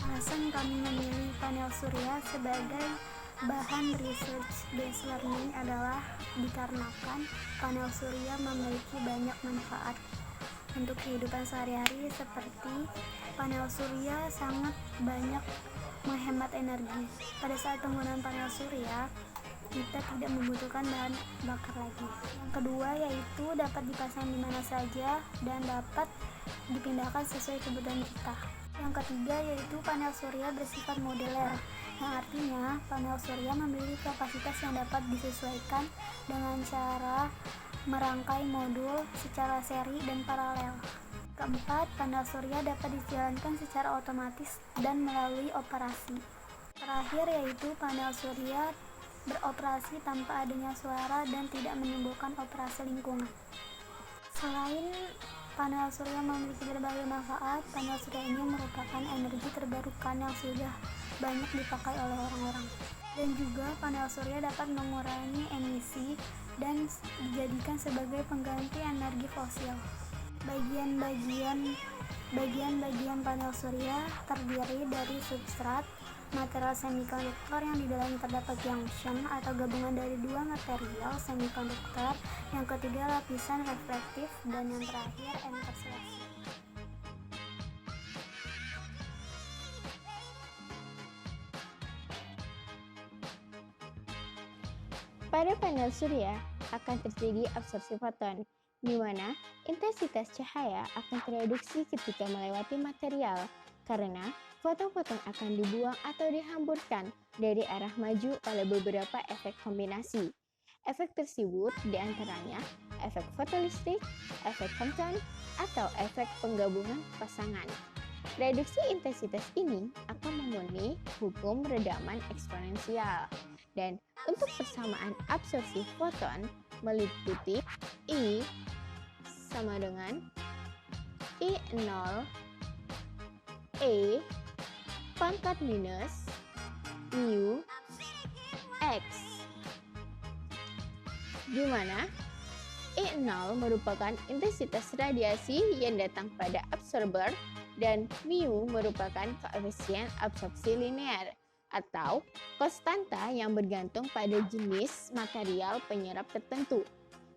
Alasan kami memilih panel surya sebagai bahan research based learning adalah dikarenakan panel surya memiliki banyak manfaat untuk kehidupan sehari-hari, seperti panel surya sangat banyak menghemat energi. Pada saat penggunaan panel surya, kita tidak membutuhkan bahan bakar lagi. Yang kedua yaitu dapat dipasang di mana saja dan dapat dipindahkan sesuai kebutuhan kita. Yang ketiga yaitu panel surya bersifat modular, yang artinya panel surya memiliki kapasitas yang dapat disesuaikan dengan cara merangkai modul secara seri dan paralel. Keempat, panel surya dapat dijalankan secara otomatis dan melalui operasi. Terakhir yaitu panel surya beroperasi tanpa adanya suara dan tidak menimbulkan operasi lingkungan. Selain panel surya memiliki berbagai manfaat, panel surya ini merupakan energi terbarukan yang sudah banyak dipakai oleh orang-orang. Dan juga panel surya dapat mengurangi emisi dan dijadikan sebagai pengganti energi fosil. Bagian-bagian panel surya terdiri dari substrat, material semikonduktor yang di dalamnya terdapat junction atau gabungan dari dua material semikonduktor, yang ketiga lapisan reflektif, dan yang terakhir enkapsulasi. Pada panel surya akan terjadi absorpsi foton, di mana intensitas cahaya akan tereduksi ketika melewati material, karena foton-foton akan dibuang atau dihamburkan dari arah maju oleh beberapa efek kombinasi. Efek tersebut diantaranya efek fotolistrik, efek Compton, atau efek penggabungan pasangan. Reduksi intensitas ini akan memenuhi hukum redaman eksponensial. Dan untuk persamaan absorpsi foton meliputi I sama dengan I0 E pangkat minus mu X, di mana I0 merupakan intensitas radiasi yang datang pada absorber dan mu merupakan koefisien absorpsi linear atau konstanta yang bergantung pada jenis material penyerap tertentu.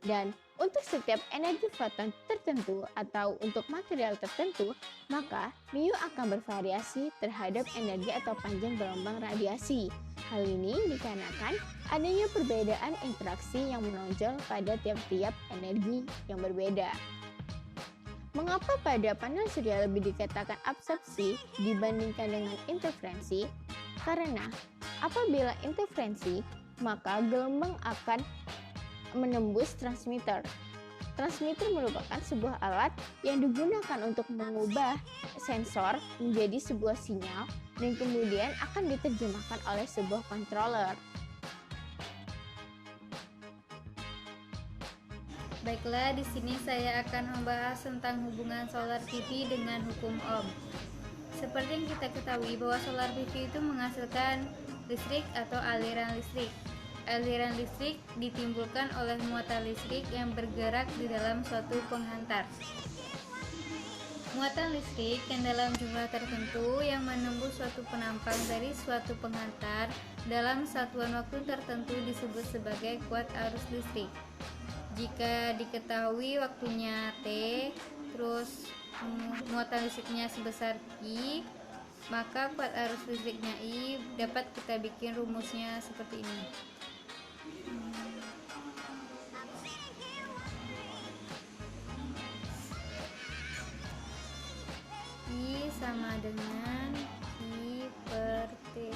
Dan untuk setiap energi foton tertentu atau untuk material tertentu, maka mu akan bervariasi terhadap energi atau panjang gelombang radiasi. Hal ini dikarenakan adanya perbedaan interaksi yang menonjol pada tiap-tiap energi yang berbeda. Mengapa pada panel surya lebih dikatakan absorpsi dibandingkan dengan interferensi? Karena apabila interferensi, maka gelombang akan menembus transmitter. Transmitter merupakan sebuah alat yang digunakan untuk mengubah sensor menjadi sebuah sinyal dan kemudian akan diterjemahkan oleh sebuah controller. Baiklah, di sini saya akan membahas tentang hubungan solar PV dengan hukum Ohm. Seperti yang kita ketahui bahwa solar PV itu menghasilkan listrik atau aliran listrik. Aliran listrik ditimbulkan oleh muatan listrik yang bergerak di dalam suatu penghantar. Muatan listrik yang dalam jumlah tertentu yang menembus suatu penampang dari suatu penghantar dalam satuan waktu tertentu disebut sebagai kuat arus listrik. Jika diketahui waktunya T, terus muatan listriknya sebesar I, maka kuat arus listriknya I dapat kita bikin rumusnya seperti ini. I sama dengan I per T.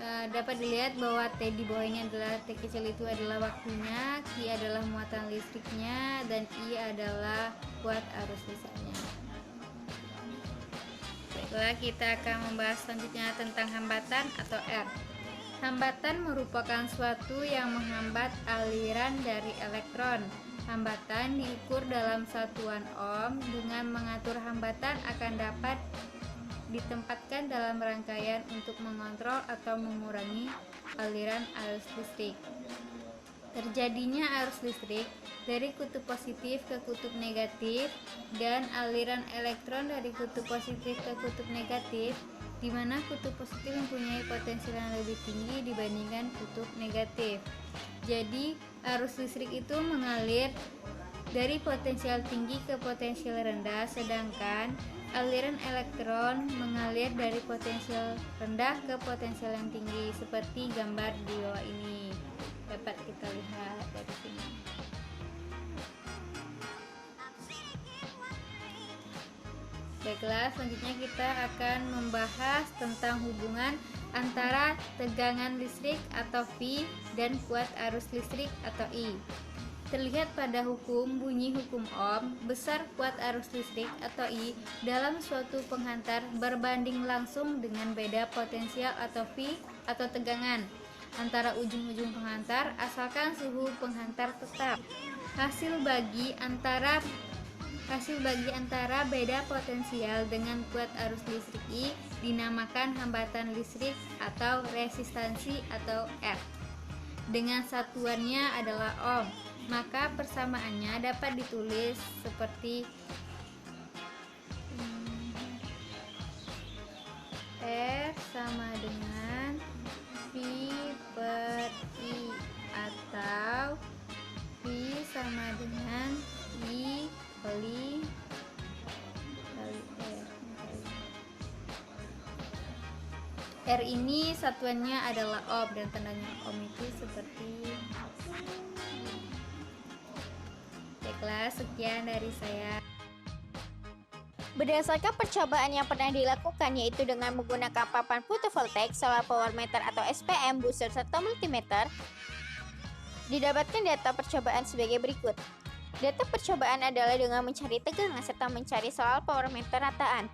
Dapat dilihat bahwa T di bawah ini adalah T kecil itu adalah waktunya, Q adalah muatan listriknya, dan I adalah kuat arus listriknya. Baiklah, kita akan membahas selanjutnya tentang hambatan atau R. Hambatan merupakan suatu yang menghambat aliran dari elektron. Hambatan diukur dalam satuan ohm. Dengan mengatur hambatan akan dapat ditempatkan dalam rangkaian untuk mengontrol atau mengurangi aliran arus listrik. Terjadinya arus listrik dari kutub positif ke kutub negatif dan aliran elektron dari kutub positif ke kutub negatif, di mana kutub positif mempunyai potensial yang lebih tinggi dibandingkan kutub negatif. Jadi, arus listrik itu mengalir dari potensial tinggi ke potensial rendah, sedangkan aliran elektron mengalir dari potensial rendah ke potensial yang tinggi, seperti gambar di bawah ini dapat kita lihat dari sini. Baiklah, selanjutnya kita akan membahas tentang hubungan antara tegangan listrik atau V dan kuat arus listrik atau I. Terlihat pada hukum bunyi hukum Ohm, besar kuat arus listrik atau I dalam suatu penghantar berbanding langsung dengan beda potensial atau V atau tegangan antara ujung-ujung penghantar asalkan suhu penghantar tetap. Hasil bagi antara beda potensial dengan kuat arus listrik I dinamakan hambatan listrik atau resistansi atau R. Dengan satuannya adalah ohm, maka persamaannya dapat ditulis seperti R sama dengan V per I, atau V sama dengan I kali R. Ini satuannya adalah ohm dan tandanya ohm itu seperti. Baiklah, sekian dari saya. Berdasarkan percobaan yang pernah dilakukan, yaitu dengan menggunakan papan fotovoltaik, solar power meter atau SPM, booster serta multimeter, didapatkan data percobaan sebagai berikut. Data percobaan adalah dengan mencari tegangan serta mencari solar power meter rataan.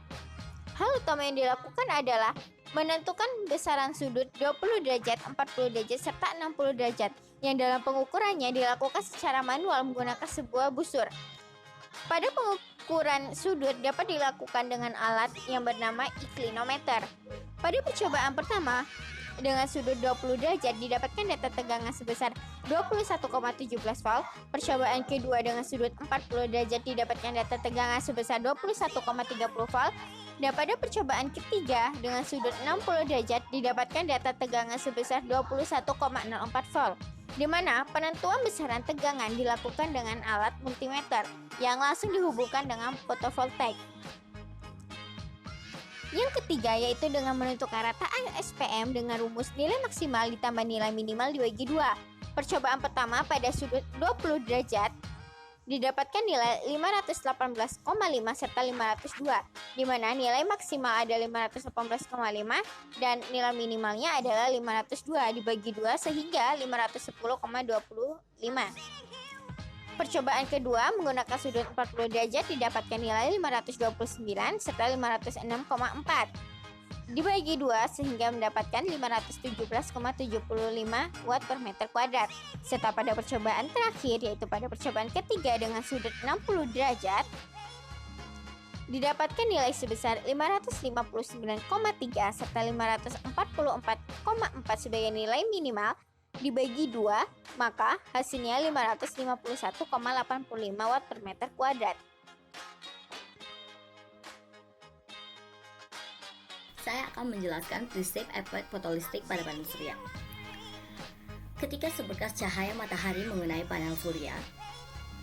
Hal utama yang dilakukan adalah menentukan besaran sudut 20 derajat, 40 derajat, serta 60 derajat, yang dalam pengukurannya dilakukan secara manual menggunakan sebuah busur. Pada pengukuran sudut dapat dilakukan dengan alat yang bernama inclinometer. Pada percobaan pertama, dengan sudut 20 derajat didapatkan data tegangan sebesar 21,17 volt. Percobaan kedua dengan sudut 40 derajat didapatkan data tegangan sebesar 21,30 volt. Dan pada percobaan ketiga dengan sudut 60 derajat didapatkan data tegangan sebesar 21,04 volt, di mana penentuan besaran tegangan dilakukan dengan alat multimeter yang langsung dihubungkan dengan fotovoltaik. Yang ketiga yaitu dengan menentukan rataan SPM dengan rumus nilai maksimal ditambah nilai minimal dibagi 2. Percobaan pertama pada sudut 20 derajat didapatkan nilai 518,5 serta 502, di mana nilai maksimal ada 518,5 dan nilai minimalnya adalah 502 dibagi 2 sehingga 510,25. Percobaan kedua menggunakan sudut 40 derajat didapatkan nilai 529 serta 506,4 dibagi 2 sehingga mendapatkan 517,75 watt per meter kuadrat. Serta pada percobaan terakhir yaitu pada percobaan ketiga dengan sudut 60 derajat didapatkan nilai sebesar 559,3 serta 544,4 sebagai nilai minimal dibagi 2, maka hasilnya 551,85 watt per meter kuadrat. Saya akan menjelaskan prinsip efek fotolistrik pada panel surya. Ketika seberkas cahaya matahari mengenai panel surya,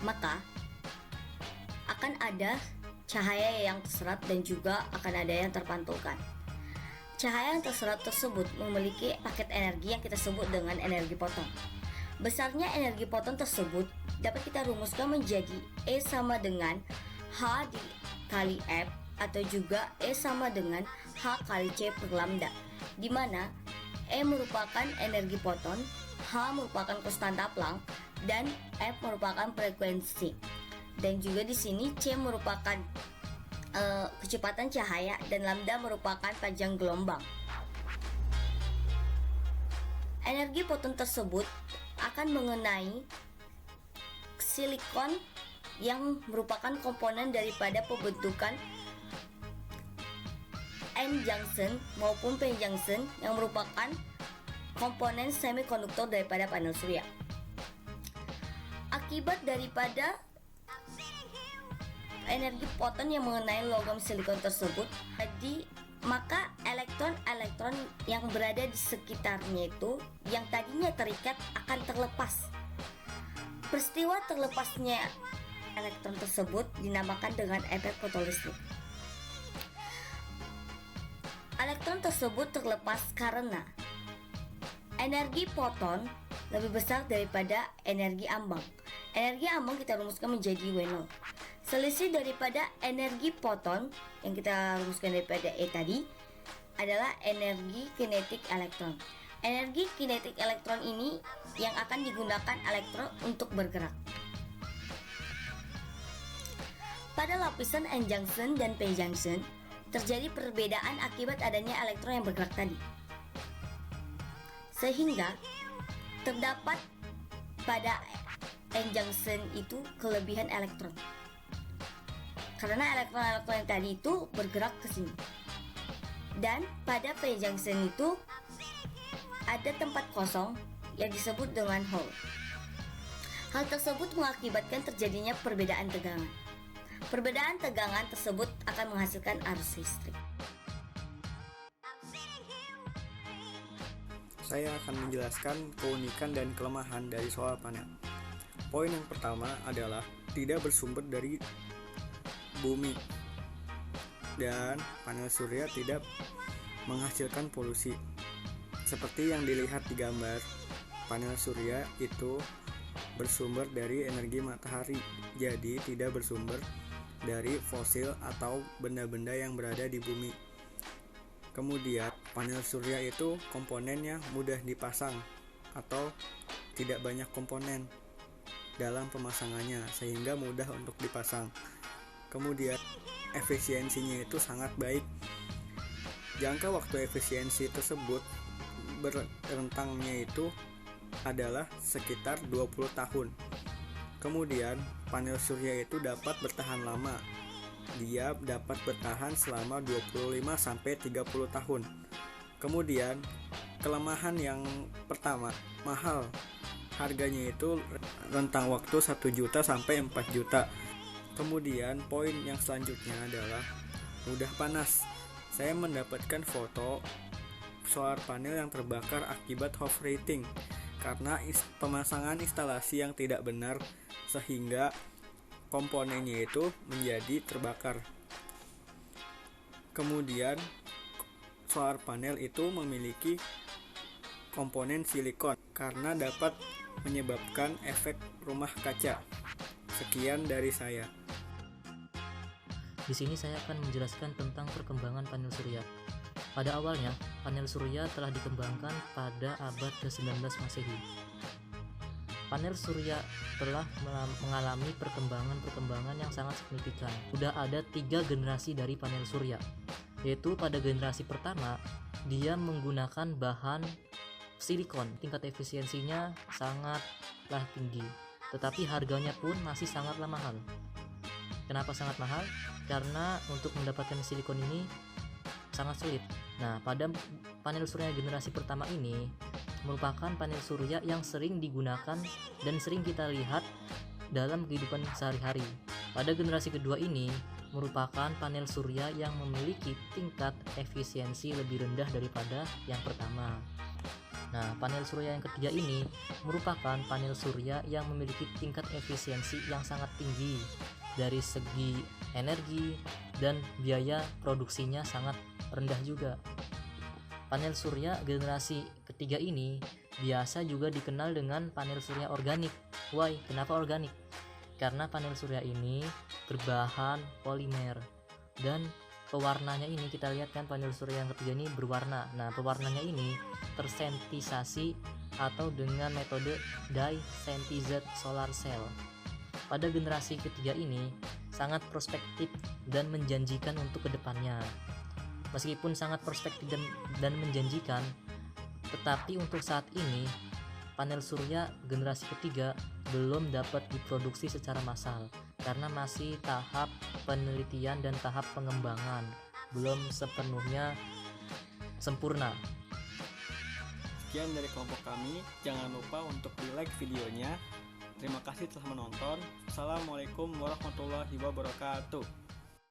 maka akan ada cahaya yang terserap dan juga akan ada yang terpantulkan. Cahaya yang terserap tersebut memiliki paket energi yang kita sebut dengan energi foton. Besarnya energi foton tersebut dapat kita rumuskan menjadi E sama dengan H dikali F, atau juga E sama dengan H kali C per lambda, di mana E merupakan energi foton, H merupakan konstanta Planck, dan F merupakan frekuensi. Dan juga di sini C merupakan kecepatan cahaya dan lambda merupakan panjang gelombang. Energi foton tersebut akan mengenai silikon yang merupakan komponen daripada pembentukan N-junction maupun P-junction yang merupakan komponen semikonduktor daripada panel surya. Akibat daripada energi foton yang mengenai logam silikon tersebut, maka elektron-elektron yang berada di sekitarnya itu yang tadinya terikat akan terlepas. Peristiwa terlepasnya elektron tersebut dinamakan dengan efek fotolistrik. Elektron tersebut terlepas karena energi foton lebih besar daripada energi ambang. Energi ambang kita rumuskan menjadi W0. Selisih daripada energi foton yang kita rumuskan daripada E tadi adalah energi kinetik elektron. Energi kinetik elektron ini yang akan digunakan elektron untuk bergerak. Pada lapisan N-junction dan P-junction terjadi perbedaan akibat adanya elektron yang bergerak tadi. Sehingga terdapat pada N-junction itu kelebihan elektron. Karena elektron-elektron yang tadi itu bergerak ke sini. Dan pada P-junction itu ada tempat kosong yang disebut dengan hole. Hal tersebut mengakibatkan terjadinya perbedaan tegangan. Perbedaan tegangan tersebut akan menghasilkan arus listrik. Saya akan menjelaskan keunikan dan kelemahan dari solar panel. Poin yang pertama adalah tidak bersumber dari bumi dan panel surya tidak menghasilkan polusi. Seperti yang dilihat di gambar, panel surya itu bersumber dari energi matahari, jadi tidak bersumber dari fosil atau benda-benda yang berada di bumi. Kemudian, panel surya itu komponennya mudah dipasang atau tidak banyak komponen dalam pemasangannya sehingga mudah untuk dipasang. Kemudian, efisiensinya itu sangat baik. Jangka waktu efisiensi tersebut berentangnya itu adalah sekitar 20 tahun. Kemudian, panel surya itu dapat bertahan lama. Dia dapat bertahan selama 25-30 tahun. Kemudian, kelemahan yang pertama, mahal. Harganya itu rentang waktu 1 juta sampai 4 juta. Kemudian, poin yang selanjutnya adalah mudah panas. Saya mendapatkan foto solar panel yang terbakar akibat overheating karena pemasangan instalasi yang tidak benar sehingga komponennya itu menjadi terbakar. Kemudian solar panel itu memiliki komponen silikon karena dapat menyebabkan efek rumah kaca. Sekian dari saya. Di sini saya akan menjelaskan tentang perkembangan panel surya. Pada awalnya, panel surya telah dikembangkan pada abad ke-19 Masehi. Panel surya telah mengalami perkembangan yang sangat signifikan. Sudah ada 3 generasi dari panel surya, yaitu pada generasi pertama, dia menggunakan bahan silikon. Tingkat efisiensinya sangatlah tinggi, tetapi harganya pun masih sangatlah mahal. Kenapa sangat mahal? Karena untuk mendapatkan silikon ini sangat sulit. Nah, pada panel surya generasi pertama ini merupakan panel surya yang sering digunakan dan sering kita lihat dalam kehidupan sehari-hari. Pada generasi kedua ini merupakan panel surya yang memiliki tingkat efisiensi lebih rendah daripada yang pertama. Nah, panel surya yang ketiga ini merupakan panel surya yang memiliki tingkat efisiensi yang sangat tinggi dari segi energi dan biaya produksinya sangat rendah juga. Panel surya generasi ketiga ini biasa juga dikenal dengan panel surya organik. Why? Kenapa organik? Karena panel surya ini berbahan polimer dan pewarnanya ini kita lihat kan panel surya yang ketiga ini berwarna. Nah, pewarnanya ini tersentisasi atau dengan metode dye-sensitized solar cell. Pada generasi ketiga ini sangat prospektif dan menjanjikan untuk kedepannya. Meskipun sangat prospektif dan menjanjikan, tetapi untuk saat ini panel surya generasi ketiga belum dapat diproduksi secara massal karena masih tahap penelitian dan tahap pengembangan, belum sepenuhnya sempurna. Sekian dari kelompok kami, jangan lupa untuk di-like videonya. Terima kasih telah menonton. Assalamualaikum warahmatullahi wabarakatuh.